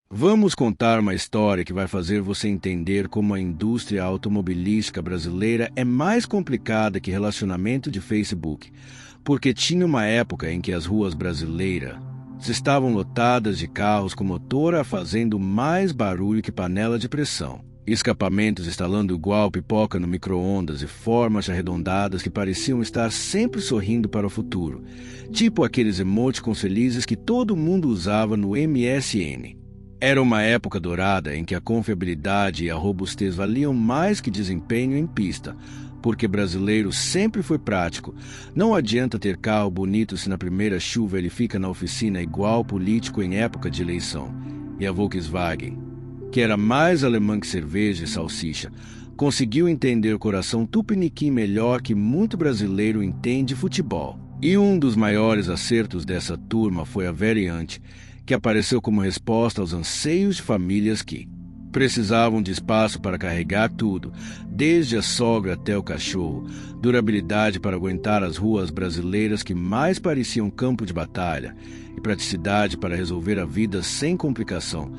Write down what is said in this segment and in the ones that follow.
Vamos contar uma história que vai fazer você entender como a indústria automobilística brasileira é mais complicada que relacionamento de Facebook, porque tinha uma época em que as ruas brasileiras estavam lotadas de carros com motor fazendo mais barulho que panela de pressão, escapamentos estalando igual pipoca no micro-ondas e formas arredondadas que pareciam estar sempre sorrindo para o futuro, tipo aqueles emoticons felizes que todo mundo usava no MSN. Era uma época dourada em que a confiabilidade e a robustez valiam mais que desempenho em pista, porque brasileiro sempre foi prático. Não adianta ter carro bonito se na primeira chuva ele fica na oficina igual político em época de eleição. E a Volkswagen, que era mais alemã que cerveja e salsicha, conseguiu entender o coração tupiniquim melhor que muito brasileiro entende futebol. E um dos maiores acertos dessa turma foi a Variante, que apareceu como resposta aos anseios de famílias que precisavam de espaço para carregar tudo, desde a sogra até o cachorro, durabilidade para aguentar as ruas brasileiras que mais pareciam campo de batalha, e praticidade para resolver a vida sem complicação.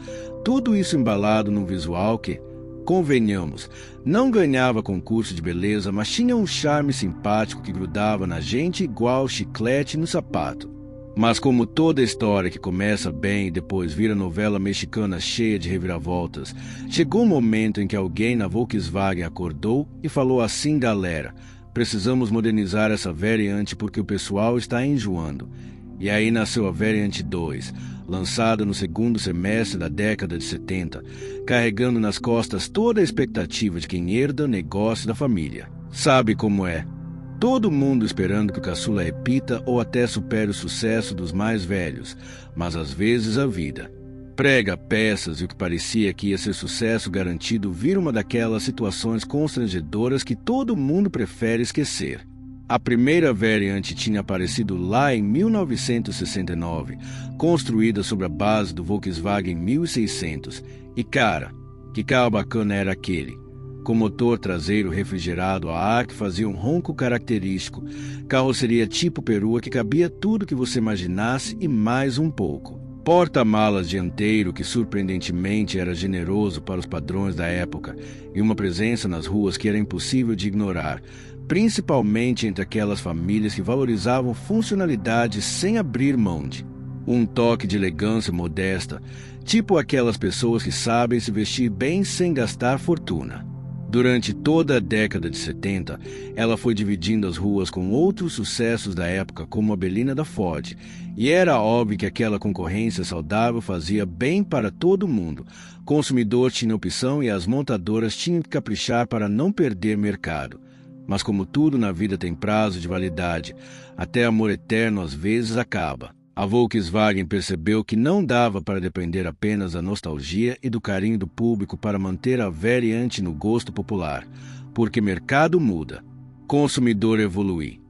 Tudo isso embalado num visual que, convenhamos, não ganhava concurso de beleza, mas tinha um charme simpático que grudava na gente igual chiclete no sapato. Mas como toda história que começa bem e depois vira novela mexicana cheia de reviravoltas, chegou um momento em que alguém na Volkswagen acordou e falou assim: galera, precisamos modernizar essa Variante porque o pessoal está enjoando. E aí nasceu a Variante 2, lançada no segundo semestre da década de 70, carregando nas costas toda a expectativa de quem herda o negócio da família. Sabe como é? Todo mundo esperando que o caçula repita ou até supere o sucesso dos mais velhos, mas às vezes a vida prega peças e o que parecia que ia ser sucesso garantido vira uma daquelas situações constrangedoras que todo mundo prefere esquecer. A primeira Variante tinha aparecido lá em 1969, construída sobre a base do Volkswagen 1600. E cara, que carro bacana era aquele! Com motor traseiro refrigerado a ar que fazia um ronco característico, carroceria tipo perua que cabia tudo que você imaginasse e mais um pouco. Porta-malas dianteiro que surpreendentemente era generoso para os padrões da época e uma presença nas ruas que era impossível de ignorar, principalmente entre aquelas famílias que valorizavam funcionalidade sem abrir mão de um toque de elegância modesta, tipo aquelas pessoas que sabem se vestir bem sem gastar fortuna. Durante toda a década de 70, ela foi dividindo as ruas com outros sucessos da época, como a Belina da Ford, e era óbvio que aquela concorrência saudável fazia bem para todo mundo. O consumidor tinha opção e as montadoras tinham que caprichar para não perder mercado. Mas como tudo na vida tem prazo de validade, até amor eterno às vezes acaba. A Volkswagen percebeu que não dava para depender apenas da nostalgia e do carinho do público para manter a Variante no gosto popular, porque mercado muda, consumidor evolui,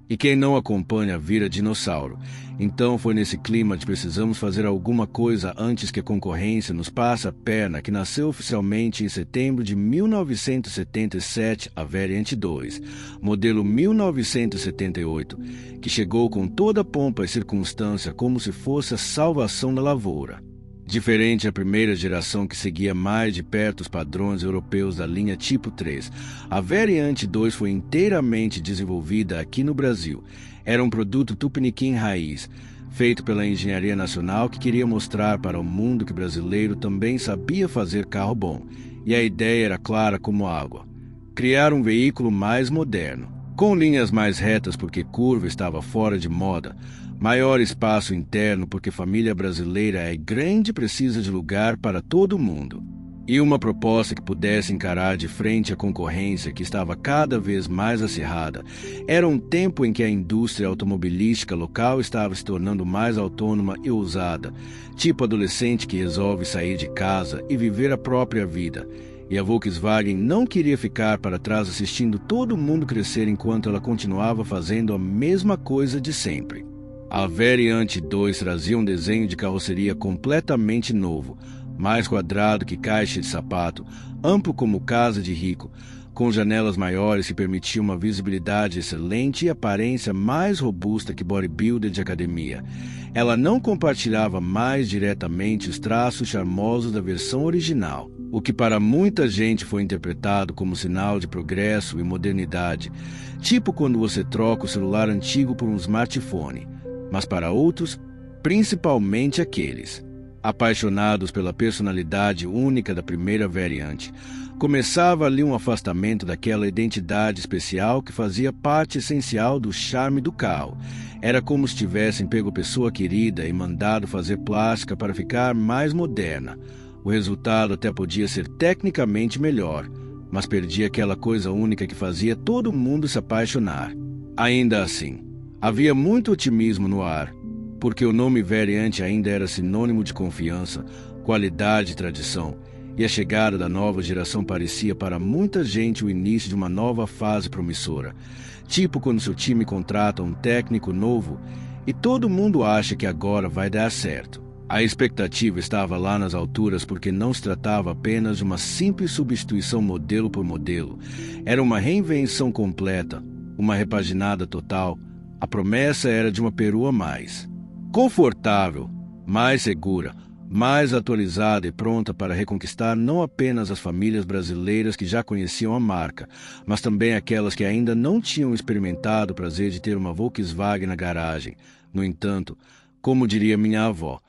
e quem não acompanha vira dinossauro. Então foi nesse clima de precisamos fazer alguma coisa antes que a concorrência nos passe a perna que nasceu oficialmente em setembro de 1977 a Variante 2, modelo 1978, que chegou com toda a pompa e circunstância como se fosse a salvação da lavoura. Diferente da primeira geração que seguia mais de perto os padrões europeus da linha Tipo 3, a Variante 2 foi inteiramente desenvolvida aqui no Brasil. Era um produto tupiniquim raiz, feito pela engenharia nacional que queria mostrar para o mundo que brasileiro também sabia fazer carro bom. E a ideia era clara como água: criar um veículo mais moderno, com linhas mais retas porque curva estava fora de moda, maior espaço interno porque família brasileira é grande e precisa de lugar para todo mundo, e uma proposta que pudesse encarar de frente a concorrência que estava cada vez mais acirrada. Era um tempo em que a indústria automobilística local estava se tornando mais autônoma e ousada, tipo adolescente que resolve sair de casa e viver a própria vida. E a Volkswagen não queria ficar para trás assistindo todo mundo crescer enquanto ela continuava fazendo a mesma coisa de sempre. A Variante 2 trazia um desenho de carroceria completamente novo, mais quadrado que caixa de sapato, amplo como casa de rico, com janelas maiores que permitiam uma visibilidade excelente e aparência mais robusta que bodybuilder de academia. Ela não compartilhava mais diretamente os traços charmosos da versão original, o que para muita gente foi interpretado como sinal de progresso e modernidade, tipo quando você troca o celular antigo por um smartphone. Mas para outros, principalmente aqueles apaixonados pela personalidade única da primeira variante, começava ali um afastamento daquela identidade especial que fazia parte essencial do charme do carro. Era como se tivessem pego pessoa querida e mandado fazer plástica para ficar mais moderna. O resultado até podia ser tecnicamente melhor, mas perdia aquela coisa única que fazia todo mundo se apaixonar. Ainda assim, havia muito otimismo no ar, porque o nome variante ainda era sinônimo de confiança, qualidade e tradição, e a chegada da nova geração parecia para muita gente o início de uma nova fase promissora. Tipo quando seu time contrata um técnico novo e todo mundo acha que agora vai dar certo. A expectativa estava lá nas alturas porque não se tratava apenas de uma simples substituição modelo por modelo. Era uma reinvenção completa, uma repaginada total. A promessa era de uma perua mais confortável, mais segura, mais atualizada e pronta para reconquistar não apenas as famílias brasileiras que já conheciam a marca, mas também aquelas que ainda não tinham experimentado o prazer de ter uma Volkswagen na garagem. No entanto, como diria minha avó,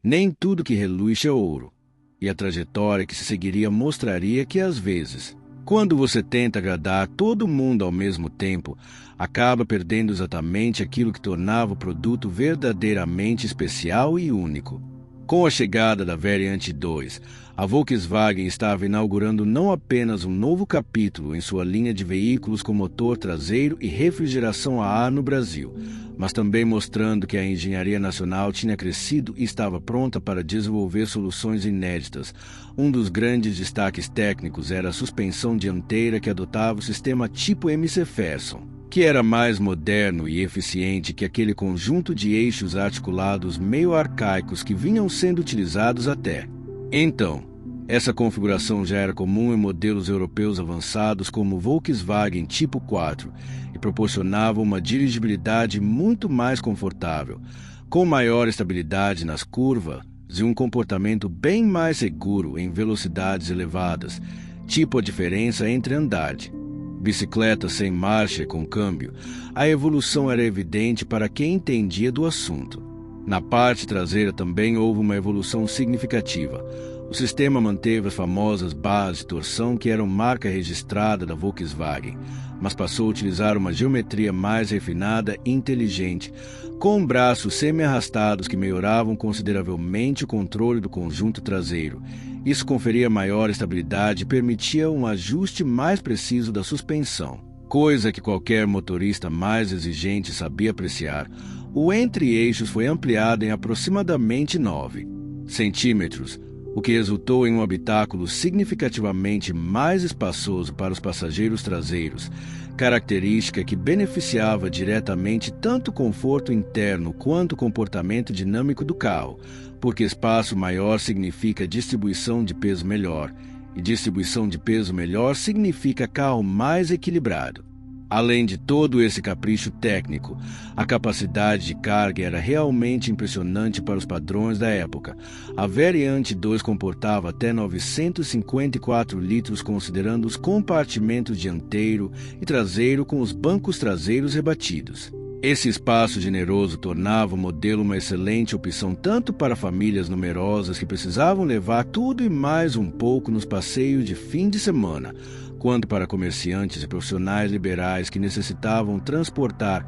nem tudo que reluz é ouro, e a trajetória que se seguiria mostraria que, às vezes, quando você tenta agradar todo mundo ao mesmo tempo, acaba perdendo exatamente aquilo que tornava o produto verdadeiramente especial e único. Com a chegada da Variante 2, a Volkswagen estava inaugurando não apenas um novo capítulo em sua linha de veículos com motor traseiro e refrigeração a ar no Brasil, mas também mostrando que a engenharia nacional tinha crescido e estava pronta para desenvolver soluções inéditas. Um dos grandes destaques técnicos era a suspensão dianteira que adotava o sistema tipo McPherson, que era mais moderno e eficiente que aquele conjunto de eixos articulados meio arcaicos que vinham sendo utilizados até então. Essa configuração já era comum em modelos europeus avançados como o Volkswagen Tipo 4 e proporcionava uma dirigibilidade muito mais confortável, com maior estabilidade nas curvas e um comportamento bem mais seguro em velocidades elevadas, tipo a diferença entre andar de bicicleta sem marcha e com câmbio. A evolução era evidente para quem entendia do assunto. Na parte traseira também houve uma evolução significativa. O sistema manteve as famosas barras de torção que eram marca registrada da Volkswagen, mas passou a utilizar uma geometria mais refinada e inteligente, com braços semi-arrastados que melhoravam consideravelmente o controle do conjunto traseiro. Isso conferia maior estabilidade e permitia um ajuste mais preciso da suspensão, coisa que qualquer motorista mais exigente sabia apreciar. O entre-eixos foi ampliado em aproximadamente 9 centímetros, o que resultou em um habitáculo significativamente mais espaçoso para os passageiros traseiros, característica que beneficiava diretamente tanto o conforto interno quanto o comportamento dinâmico do carro, porque espaço maior significa distribuição de peso melhor, e distribuição de peso melhor significa carro mais equilibrado. Além de todo esse capricho técnico, a capacidade de carga era realmente impressionante para os padrões da época. A Variante 2 comportava até 954 litros, considerando os compartimentos dianteiro e traseiro com os bancos traseiros rebatidos. Esse espaço generoso tornava o modelo uma excelente opção tanto para famílias numerosas que precisavam levar tudo e mais um pouco nos passeios de fim de semana, quanto para comerciantes e profissionais liberais que necessitavam transportar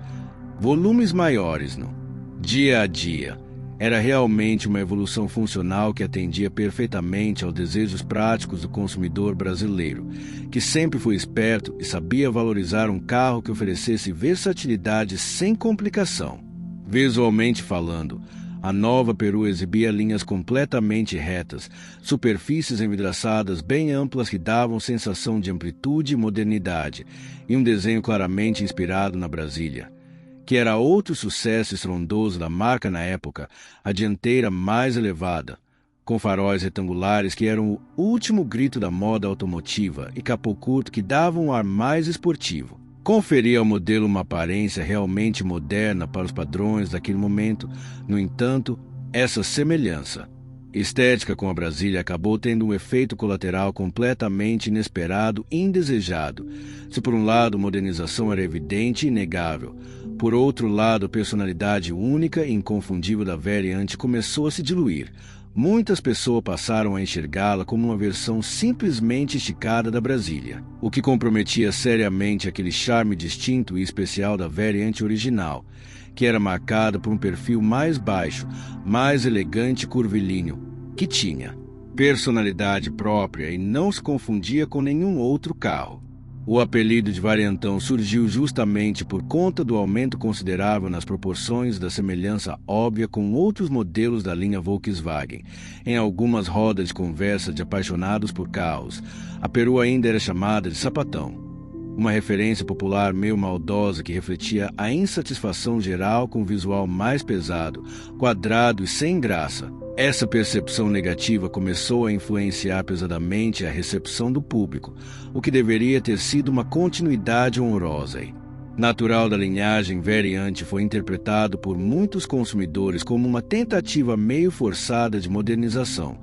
volumes maiores no dia a dia. Era realmente uma evolução funcional que atendia perfeitamente aos desejos práticos do consumidor brasileiro, que sempre foi esperto e sabia valorizar um carro que oferecesse versatilidade sem complicação. Visualmente falando, a nova Peru exibia linhas completamente retas, superfícies envidraçadas bem amplas que davam sensação de amplitude e modernidade, e um desenho claramente inspirado na Brasília, que era outro sucesso estrondoso da marca na época. A dianteira mais elevada, com faróis retangulares que eram o último grito da moda automotiva e capô curto que davam um ar mais esportivo. Conferia ao modelo uma aparência realmente moderna para os padrões daquele momento. No entanto, essa semelhança estética com a Brasília acabou tendo um efeito colateral completamente inesperado e indesejado. Se por um lado a modernização era evidente e inegável, por outro lado a personalidade única e inconfundível da variante começou a se diluir. Muitas pessoas passaram a enxergá-la como uma versão simplesmente esticada da Brasília, o que comprometia seriamente aquele charme distinto e especial da variante original, que era marcada por um perfil mais baixo, mais elegante e curvilíneo, que tinha personalidade própria e não se confundia com nenhum outro carro. O apelido de variantão surgiu justamente por conta do aumento considerável nas proporções da semelhança óbvia com outros modelos da linha Volkswagen. Em algumas rodas de conversa de apaixonados por carros, a perua ainda era chamada de sapatão, uma referência popular meio maldosa que refletia a insatisfação geral com o visual mais pesado, quadrado e sem graça. Essa percepção negativa começou a influenciar pesadamente a recepção do público, o que deveria ter sido uma continuidade honrosa. Natural da linhagem variante, foi interpretado por muitos consumidores como uma tentativa meio forçada de modernização,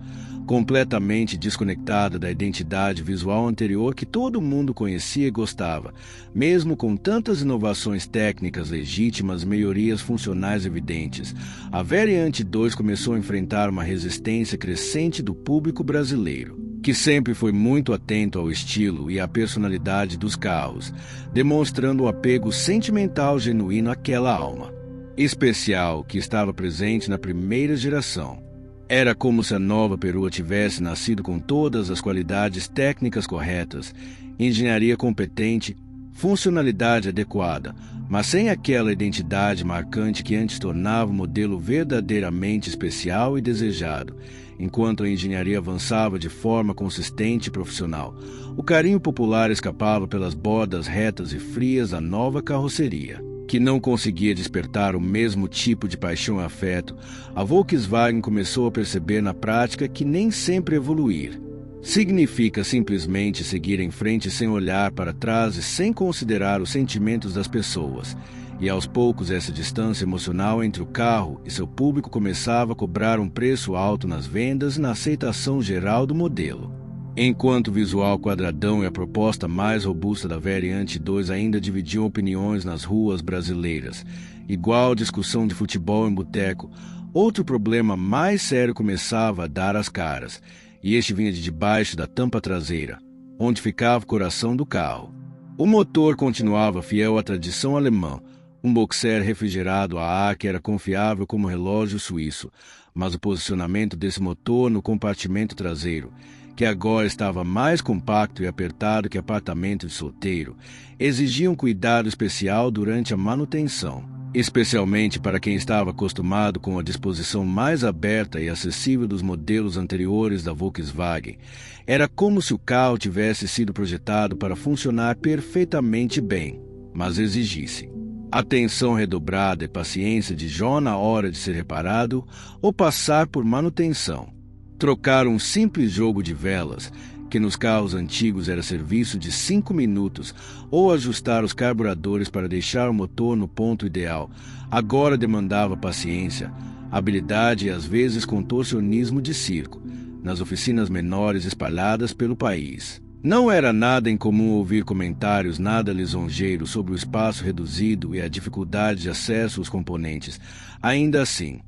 completamente desconectada da identidade visual anterior que todo mundo conhecia e gostava. Mesmo com tantas inovações técnicas legítimas e melhorias funcionais evidentes, a Variante 2 começou a enfrentar uma resistência crescente do público brasileiro, que sempre foi muito atento ao estilo e à personalidade dos carros, demonstrando um apego sentimental genuíno àquela alma especial que estava presente na primeira geração. Era como se a nova perua tivesse nascido com todas as qualidades técnicas corretas, engenharia competente, funcionalidade adequada, mas sem aquela identidade marcante que antes tornava o modelo verdadeiramente especial e desejado. Enquanto a engenharia avançava de forma consistente e profissional, o carinho popular escapava pelas bordas retas e frias da nova carroceria, que não conseguia despertar o mesmo tipo de paixão e afeto. A Volkswagen começou a perceber na prática que nem sempre evoluir significa simplesmente seguir em frente sem olhar para trás e sem considerar os sentimentos das pessoas. E aos poucos essa distância emocional entre o carro e seu público começava a cobrar um preço alto nas vendas e na aceitação geral do modelo. Enquanto o visual quadradão e a proposta mais robusta da Variante 2 ainda dividiam opiniões nas ruas brasileiras, igual discussão de futebol em boteco, outro problema mais sério começava a dar as caras, e este vinha de debaixo da tampa traseira, onde ficava o coração do carro. O motor continuava fiel à tradição alemã, um boxer refrigerado a ar que era confiável como relógio suíço, mas o posicionamento desse motor no compartimento traseiro, que agora estava mais compacto e apertado que apartamento de solteiro, exigia um cuidado especial durante a manutenção, especialmente para quem estava acostumado com a disposição mais aberta e acessível dos modelos anteriores da Volkswagen. Era como se o carro tivesse sido projetado para funcionar perfeitamente bem, mas exigisse atenção redobrada e paciência de já na hora de ser reparado ou passar por manutenção. Trocar um simples jogo de velas, que nos carros antigos era serviço de 5 minutos, ou ajustar os carburadores para deixar o motor no ponto ideal, agora demandava paciência, habilidade e às vezes contorcionismo de circo, nas oficinas menores espalhadas pelo país. Não era nada incomum ouvir comentários nada lisonjeiros sobre o espaço reduzido e a dificuldade de acesso aos componentes. Ainda assim,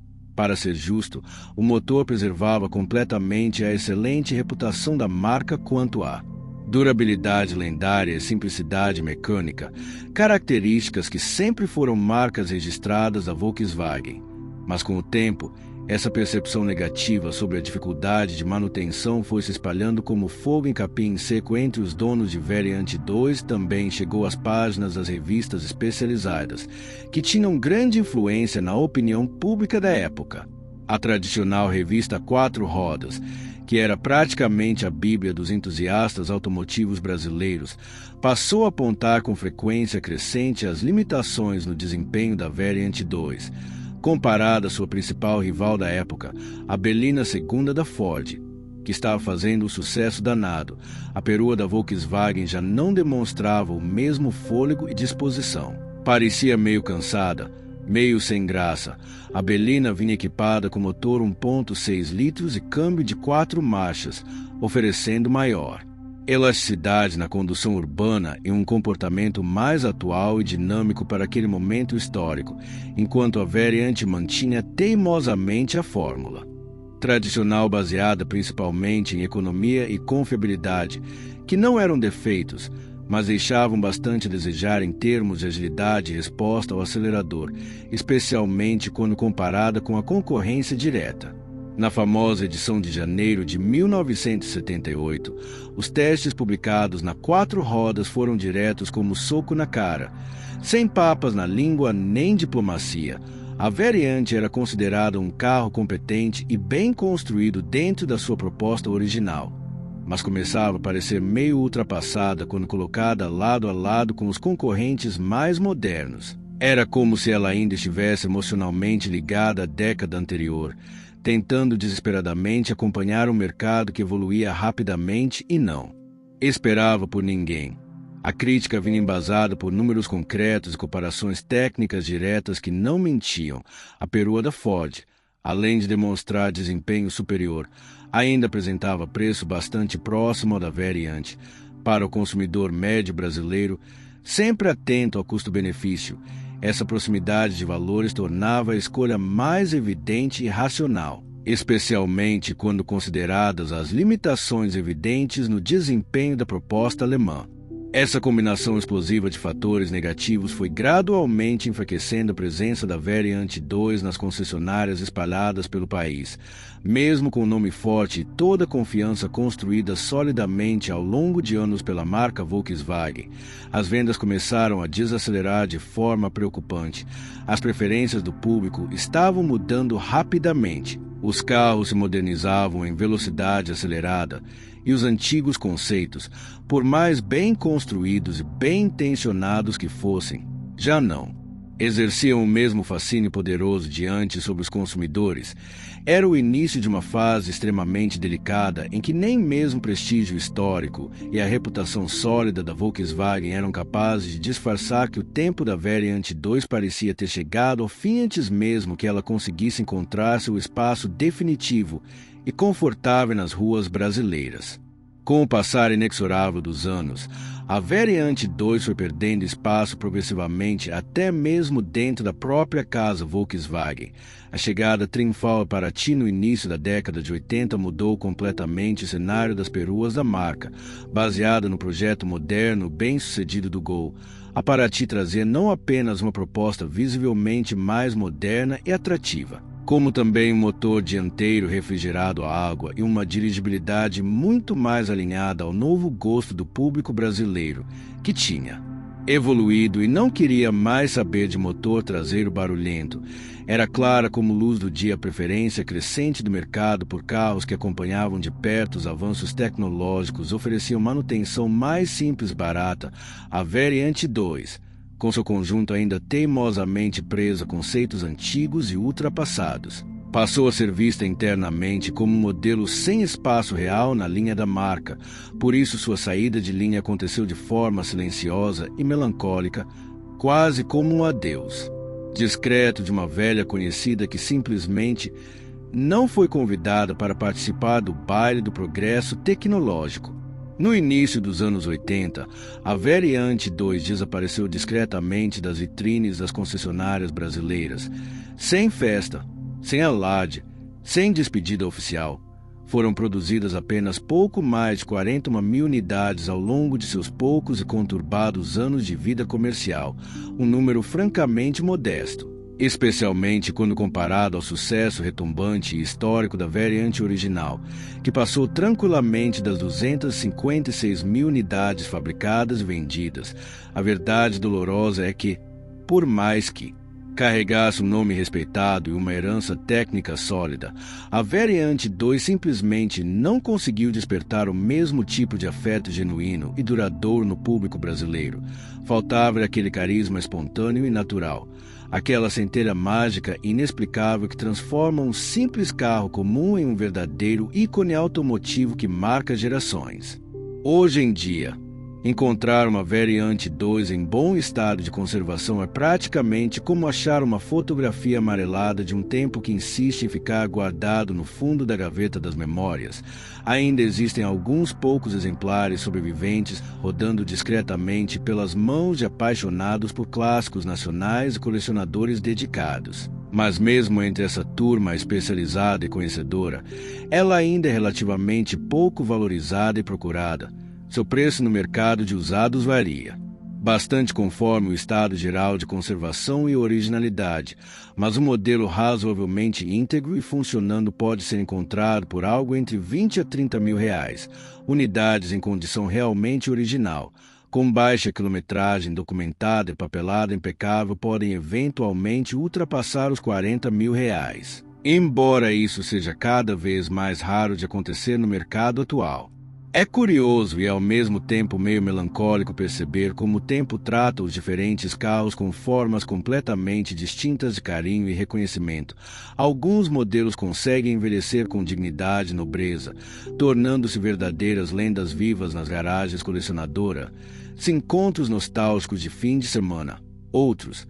para ser justo, o motor preservava completamente a excelente reputação da marca quanto à durabilidade lendária e simplicidade mecânica, características que sempre foram marcas registradas da Volkswagen. Mas com o tempo, essa percepção negativa sobre a dificuldade de manutenção foi se espalhando como fogo em capim seco entre os donos de Variante 2. Também chegou às páginas das revistas especializadas, que tinham grande influência na opinião pública da época. A tradicional revista Quatro Rodas, que era praticamente a bíblia dos entusiastas automotivos brasileiros, passou a apontar com frequência crescente as limitações no desempenho da Variante 2. Comparada à sua principal rival da época, a Berlina II da Ford, que estava fazendo um sucesso danado, a perua da Volkswagen já não demonstrava o mesmo fôlego e disposição. Parecia meio cansada, meio sem graça. A Berlina vinha equipada com motor 1.6 litros e câmbio de 4 marchas, oferecendo maior elasticidade na condução urbana e um comportamento mais atual e dinâmico para aquele momento histórico, enquanto a variante mantinha teimosamente a fórmula tradicional baseada principalmente em economia e confiabilidade, que não eram defeitos, mas deixavam bastante a desejar em termos de agilidade e resposta ao acelerador, especialmente quando comparada com a concorrência direta. Na famosa edição de janeiro de 1978, os testes publicados na 4 rodas foram diretos como soco na cara, sem papas na língua nem diplomacia. A variante era considerada um carro competente e bem construído dentro da sua proposta original, mas começava a parecer meio ultrapassada quando colocada lado a lado com os concorrentes mais modernos. Era como se ela ainda estivesse emocionalmente ligada à década anterior, tentando desesperadamente acompanhar um mercado que evoluía rapidamente e não esperava por ninguém. A crítica vinha embasada por números concretos e comparações técnicas diretas que não mentiam. A perua da Ford, além de demonstrar desempenho superior, ainda apresentava preço bastante próximo ao da variante. Para o consumidor médio brasileiro, sempre atento ao custo-benefício, essa proximidade de valores tornava a escolha mais evidente e racional, especialmente quando consideradas as limitações evidentes no desempenho da proposta alemã. Essa combinação explosiva de fatores negativos foi gradualmente enfraquecendo a presença da Variante 2 nas concessionárias espalhadas pelo país. Mesmo com o nome forte e toda a confiança construída solidamente ao longo de anos pela marca Volkswagen, as vendas começaram a desacelerar de forma preocupante. As preferências do público estavam mudando rapidamente. Os carros se modernizavam em velocidade acelerada e os antigos conceitos, por mais bem construídos e bem intencionados que fossem, já não exerciam o mesmo fascínio poderoso diante sobre os consumidores. Era o início de uma fase extremamente delicada em que nem mesmo o prestígio histórico e a reputação sólida da Volkswagen eram capazes de disfarçar que o tempo da Variante 2 parecia ter chegado ao fim antes mesmo que ela conseguisse encontrar seu espaço definitivo e confortável nas ruas brasileiras. Com o passar inexorável dos anos, a Variante 2 foi perdendo espaço progressivamente até mesmo dentro da própria casa Volkswagen. A chegada triunfal a Paraty no início da década de 80 mudou completamente o cenário das peruas da marca. Baseada no projeto moderno bem-sucedido do Gol, a Paraty trazia não apenas uma proposta visivelmente mais moderna e atrativa, como também um motor dianteiro refrigerado a água e uma dirigibilidade muito mais alinhada ao novo gosto do público brasileiro, que tinha evoluído e não queria mais saber de motor traseiro barulhento. Era clara como luz do dia a preferência crescente do mercado por carros que acompanhavam de perto os avanços tecnológicos, ofereciam manutenção mais simples e barata. A Variante 2, com seu conjunto ainda teimosamente preso a conceitos antigos e ultrapassados, passou a ser vista internamente como um modelo sem espaço real na linha da marca. Por isso sua saída de linha aconteceu de forma silenciosa e melancólica, quase como um adeus discreto de uma velha conhecida que simplesmente não foi convidada para participar do baile do progresso tecnológico. No início dos anos 80, a Variante 2 desapareceu discretamente das vitrines das concessionárias brasileiras, sem festa, sem alarde, sem despedida oficial. Foram produzidas apenas pouco mais de 41 mil unidades ao longo de seus poucos e conturbados anos de vida comercial, um número francamente modesto, especialmente quando comparado ao sucesso retumbante e histórico da variante original, que passou tranquilamente das 256 mil unidades fabricadas e vendidas. A verdade dolorosa é que, por mais que carregasse um nome respeitado e uma herança técnica sólida, a Variante 2 simplesmente não conseguiu despertar o mesmo tipo de afeto genuíno e duradouro no público brasileiro. Faltava aquele carisma espontâneo e natural, Aquela centelha mágica e inexplicável que transforma um simples carro comum em um verdadeiro ícone automotivo que marca gerações. Hoje em dia, encontrar uma Variant 2 em bom estado de conservação é praticamente como achar uma fotografia amarelada de um tempo que insiste em ficar guardado no fundo da gaveta das memórias. Ainda existem alguns poucos exemplares sobreviventes rodando discretamente pelas mãos de apaixonados por clássicos nacionais e colecionadores dedicados. Mas mesmo entre essa turma especializada e conhecedora, ela ainda é relativamente pouco valorizada e procurada. Seu preço no mercado de usados varia, bastante conforme o estado geral de conservação e originalidade, mas um modelo razoavelmente íntegro e funcionando pode ser encontrado por algo entre 20 a 30 mil reais, unidades em condição realmente original, com baixa quilometragem documentada e papelada impecável podem eventualmente ultrapassar os 40 mil reais. Embora isso seja cada vez mais raro de acontecer no mercado atual. É curioso e ao mesmo tempo meio melancólico perceber como o tempo trata os diferentes carros com formas completamente distintas de carinho e reconhecimento. Alguns modelos conseguem envelhecer com dignidade e nobreza, tornando-se verdadeiras lendas vivas nas garagens colecionadoras, sem encontros nostálgicos de fim de semana. Outros,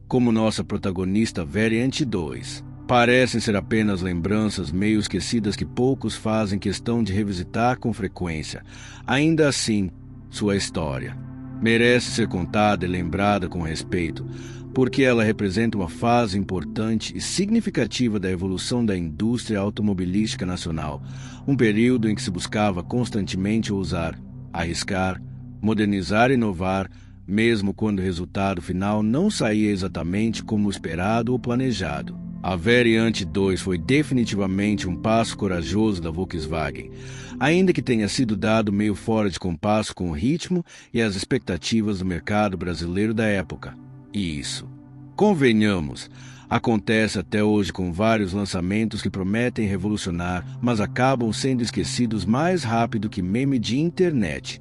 como nossa protagonista Variant 2, parecem ser apenas lembranças meio esquecidas que poucos fazem questão de revisitar com frequência. Ainda assim, sua história merece ser contada e lembrada com respeito, porque ela representa uma fase importante e significativa da evolução da indústria automobilística nacional, um período em que se buscava constantemente ousar, arriscar, modernizar e inovar, mesmo quando o resultado final não saía exatamente como esperado ou planejado. A Variant 2 foi definitivamente um passo corajoso da Volkswagen, ainda que tenha sido dado meio fora de compasso com o ritmo e as expectativas do mercado brasileiro da época. E isso, convenhamos, acontece até hoje com vários lançamentos que prometem revolucionar, mas acabam sendo esquecidos mais rápido que meme de internet.